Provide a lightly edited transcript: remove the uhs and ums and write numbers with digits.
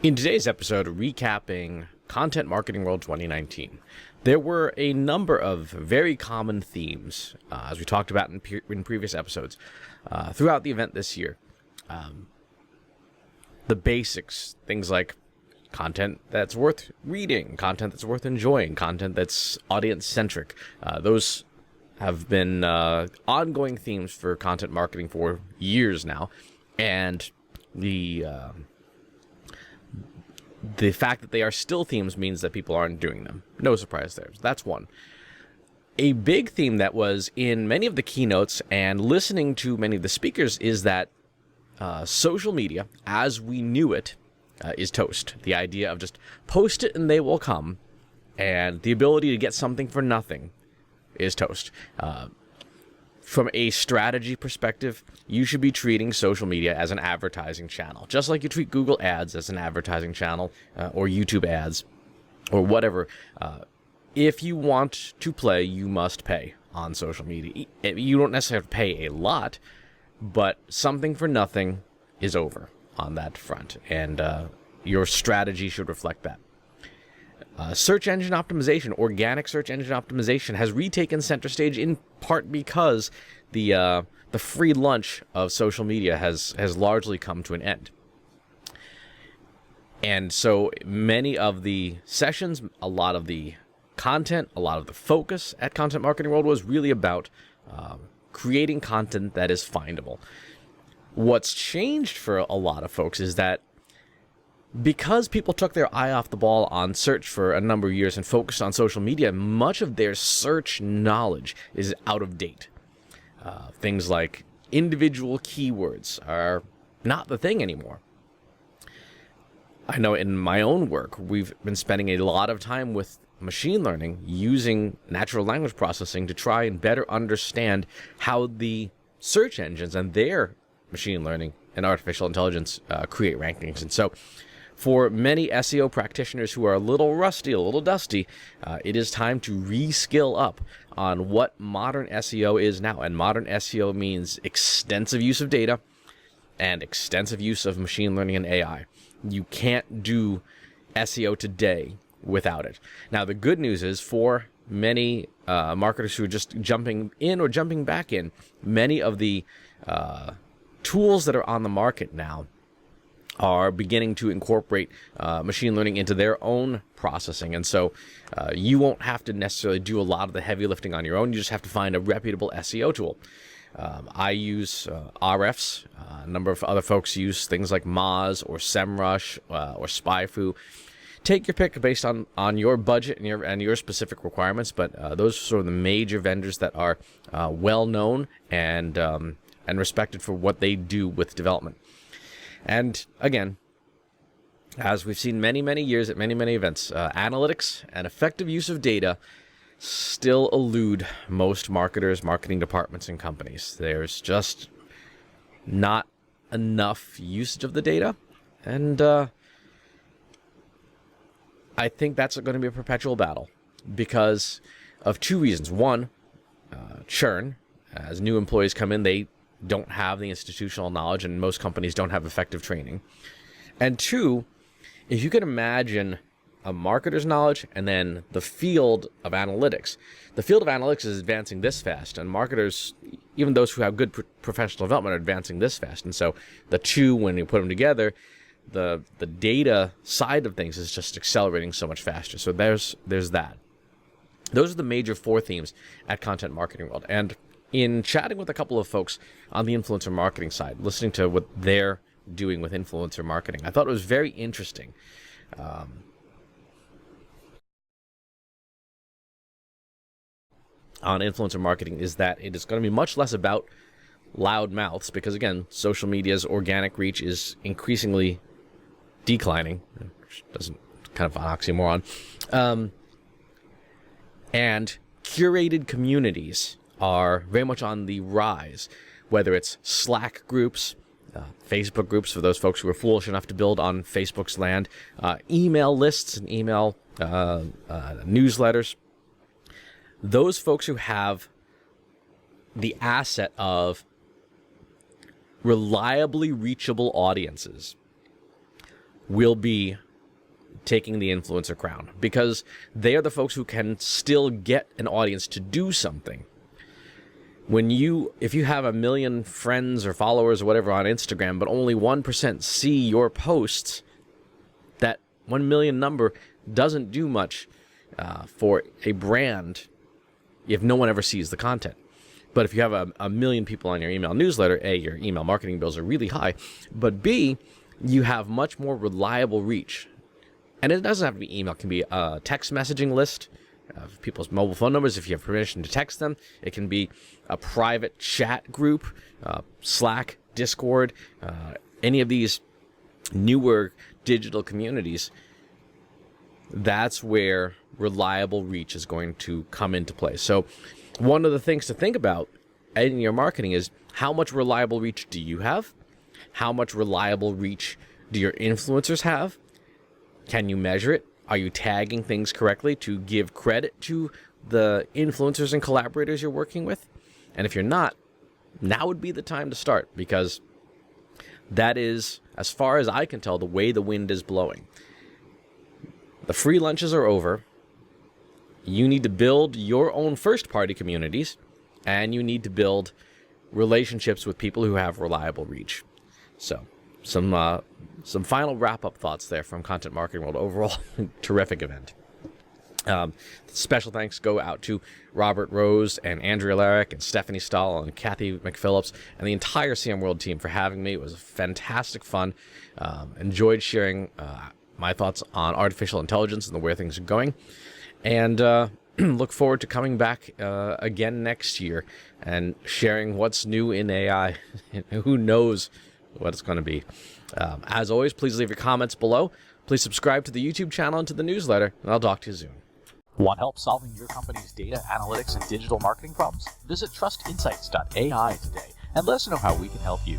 In today's episode, recapping Content Marketing World 2019, there were a number of very common themes, as we talked about in previous episodes, throughout the event this year. The basics, things like content that's worth reading, content that's worth enjoying, content that's audience-centric. Those have been ongoing themes for content marketing for years now, and the fact that they are still themes means that people aren't doing them. No surprise there. That's one. A big theme that was in many of the keynotes and listening to many of the speakers is that social media, as we knew it, is toast. The idea of just post it and they will come, and the ability to get something for nothing is toast. From a strategy perspective, you should be treating social media as an advertising channel, just like you treat Google ads as an advertising channel, or YouTube ads, or whatever. If you want to play, you must pay on social media. You don't necessarily have to pay a lot, but something for nothing is over on that front, and your strategy should reflect that. Search engine optimization, organic search engine optimization, has retaken center stage in part because the free lunch of social media has largely come to an end. And so many of the sessions, a lot of the content, a lot of the focus at Content Marketing World was really about creating content that is findable. What's changed for a lot of folks is that because people took their eye off the ball on search for a number of years and focused on social media, much of their search knowledge is out of date. Things like individual keywords are not the thing anymore. I know in my own work, we've been spending a lot of time with machine learning, using natural language processing to try and better understand how the search engines and their machine learning and artificial intelligence create rankings. And so for many SEO practitioners who are a little rusty, a little dusty, it is time to reskill up on what modern SEO is now. And modern SEO means extensive use of data and extensive use of machine learning and AI. You can't do SEO today without it. Now, the good news is for many marketers who are just jumping in or jumping back in, many of the tools that are on the market now are beginning to incorporate machine learning into their own processing. And so you won't have to necessarily do a lot of the heavy lifting on your own. You just have to find a reputable SEO tool. I use RFs. A number of other folks use things like Moz or SEMrush or SpyFu. Take your pick based on your budget and your specific requirements, but those are sort of the major vendors that are well known and respected for what they do with development. And again, as we've seen many, many years at many, many events, analytics and effective use of data still elude most marketers, marketing departments, and companies. There's just not enough usage of the data, and I think that's going to be a perpetual battle because of two reasons. One, churn. As new employees come in, they don't have the institutional knowledge, and most companies don't have effective training. And two, if you can imagine a marketer's knowledge and then the field of analytics. The field of analytics is advancing this fast, and marketers, even those who have good professional development, are advancing this fast. And so the two, when you put them together, the data side of things is just accelerating so much faster. So there's that. Those are the major four themes at Content Marketing World. And in chatting with a couple of folks on the influencer marketing side, listening to what they're doing with influencer marketing, I thought it was very interesting. On influencer marketing is that it is going to be much less about loud mouths because, again, social media's organic reach is increasingly declining. Which doesn't kind of an oxymoron. And curated communities are very much on the rise, whether it's Slack groups, Facebook groups for those folks who are foolish enough to build on Facebook's land, email lists and email newsletters. Those folks who have the asset of reliably reachable audiences will be taking the influencer crown, because they are the folks who can still get an audience to do something. If you have 1 million friends or followers or whatever on Instagram, but only 1% see your posts, that 1 million number doesn't do much for a brand if no one ever sees the content. But if you have a million people on your email newsletter, A, your email marketing bills are really high, but B, you have much more reliable reach. And it doesn't have to be email. It can be a text messaging list of people's mobile phone numbers if you have permission to text them. It can be a private chat group, Slack, Discord, any of these newer digital communities. That's where reliable reach is going to come into play. So one of the things to think about in your marketing is, how much reliable reach do you have? How much reliable reach do your influencers have? Can you measure it? Are you tagging things correctly to give credit to the influencers and collaborators you're working with? And if you're not, now would be the time to start, because that is, as far as I can tell, the way the wind is blowing. The free lunches are over. You need to build your own first-party communities, and you need to build relationships with people who have reliable reach. So, some final wrap-up thoughts there from Content Marketing World. Overall, terrific event. Special thanks go out to Robert Rose and Andrea Larrick and Stephanie Stahl and Kathy McPhillips and the entire CM World team for having me. It was fantastic fun. Enjoyed sharing my thoughts on artificial intelligence and the where things are going. And look forward to coming back again next year and sharing what's new in AI. Who knows what it's going to be. As always, please leave your comments below. Please subscribe to the YouTube channel and to the newsletter, and I'll talk to you soon. Want help solving your company's data analytics and digital marketing problems? Visit trustinsights.ai today and let us know how we can help you.